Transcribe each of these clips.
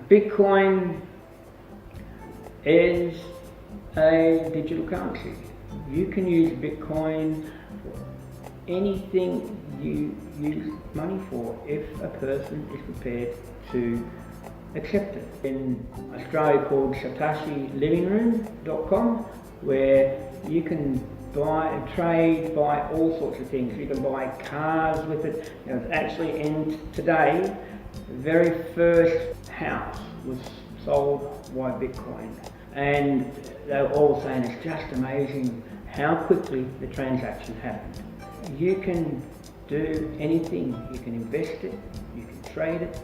Bitcoin is a digital currency. You can use Bitcoin for anything you use money for if a person is prepared to accept it. In Australia called SatoshiLivingRoom.com, where you can buy, trade, buy all sorts of things. You can buy cars with it. It's actually today, the very first house was sold by Bitcoin. And they were all saying it's just amazing how quickly the transaction happened. You can do anything. You can invest it, you can trade it.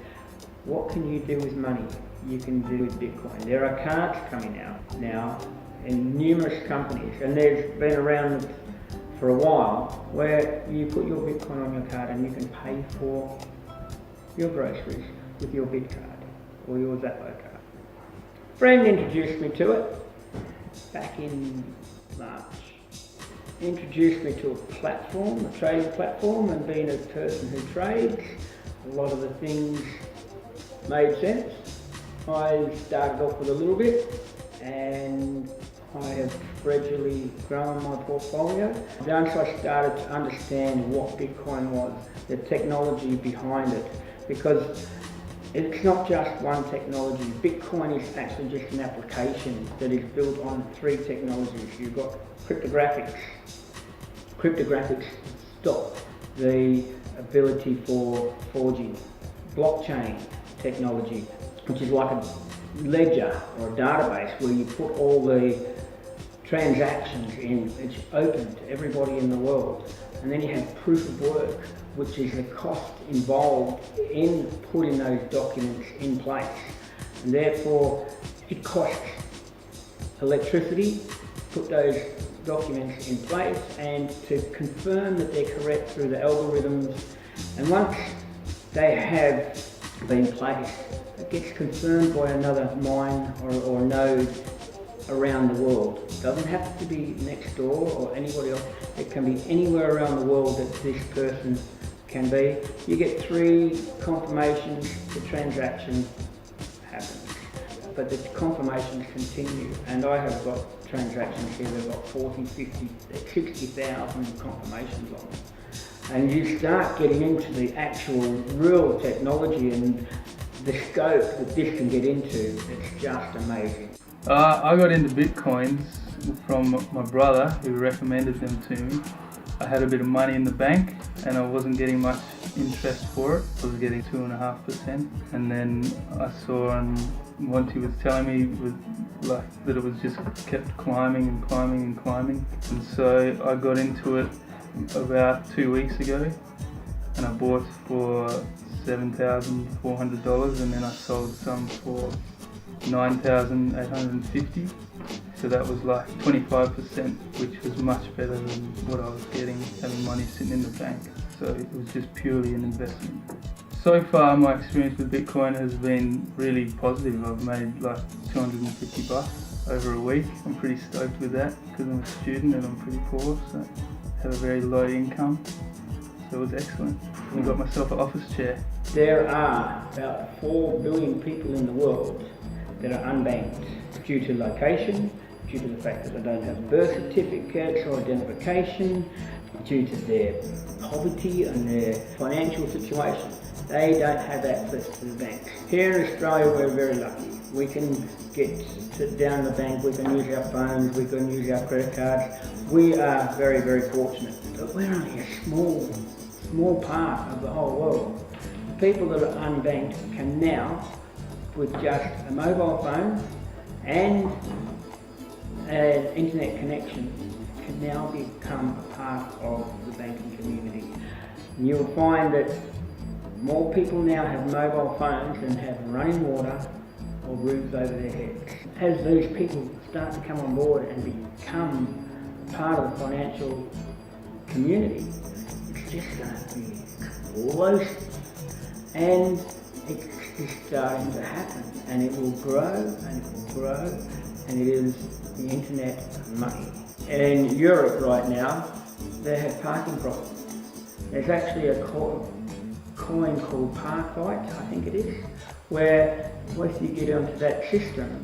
What can you do with money? You can do with Bitcoin. There are cards coming out now in numerous companies, and there's been around for a while, where you put your Bitcoin on your card and you can pay for your groceries with your Bitcard or your Zappo card. A friend introduced me to it back in March. He introduced me to a platform, a trading platform, and being a person who trades, a lot of the things made sense. I started off with a little bit, and I have gradually grown my portfolio. Once I started to understand what Bitcoin was, the technology behind it, because it's not just one technology. Bitcoin is actually just an application that is built on 3 technologies. You've got cryptographics. Cryptographics stop the ability for forging. Blockchain technology, which is like a ledger or a database where you put all the transactions in. It's open to everybody in the world. And then you have proof of work, which is the cost involved in putting those documents in place. And therefore, it costs electricity to put those documents in place and to confirm that they're correct through the algorithms. And once they have been placed, it gets confirmed by another mine or node around the world. It doesn't have to be next door or anybody else. It can be anywhere around the world that this person can be. You get 3 confirmations, the transaction happens. But the confirmations continue, and I have got transactions here that have got 40, 50, 60,000 confirmations on them. And you start getting into the actual real technology and the scope that this can get into, it's just amazing. I got into Bitcoins from my brother, who recommended them to me. I had a bit of money in the bank and I wasn't getting much interest for it. I was getting 2.5%, and then I saw on Monty was telling me that it was just kept climbing and climbing and climbing. And so I got into it about 2 weeks ago, and I bought for $7,400, and then I sold some for $9,850. So that was like 25%, which was much better than what I was getting having money sitting in the bank. So it was just purely an investment. So far my experience with Bitcoin has been really positive. I've made like $250 over a week. I'm pretty stoked with that because I'm a student and I'm pretty poor, so I have a very low income. So it was excellent. I got myself an office chair. There are about 4 billion people in the world that are unbanked due to location, due to the fact that they don't have birth certificates or identification, due to their poverty and their financial situation. They don't have access to the banks. Here in Australia, we're very lucky. We can sit down the bank, we can use our phones, we can use our credit cards. We are very, very fortunate. But we're only a small part of the whole world. People that are unbanked can now, with just a mobile phone and an internet connection, can now become a part of the banking community. And you'll find that more people now have mobile phones than have running water or roofs over their heads. As these people start to come on board and become part of the financial community, it's just going to be explosive. And it's just starting to happen, and it will grow and it will grow, and it is the internet money. In Europe right now, they have parking problems. There's actually a coin called Parkbyte, I think it is, where once you get onto that system,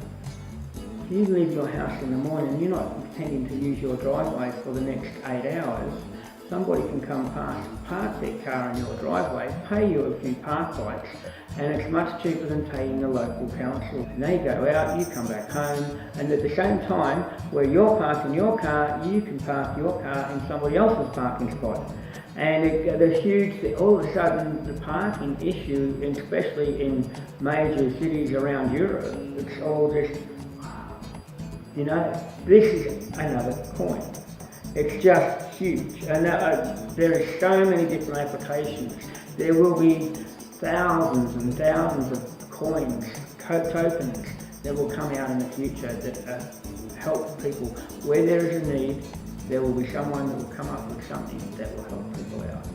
if you leave your house in the morning, you're not intending to use your driveway for the next 8 hours. Somebody can come past, park their car in your driveway, pay you a few park bikes, and it's much cheaper than paying the local council. And they go out, you come back home, and at the same time, where you're parking your car, you can park your car in somebody else's parking spot. And the huge, all of a sudden, the parking issue, especially in major cities around Europe, it's all just, you know, this is another coin. It's just huge, and there are so many different applications. There will be thousands and thousands of coins, tokens that will come out in the future that help people. Where there is a need, there will be someone that will come up with something that will help people out.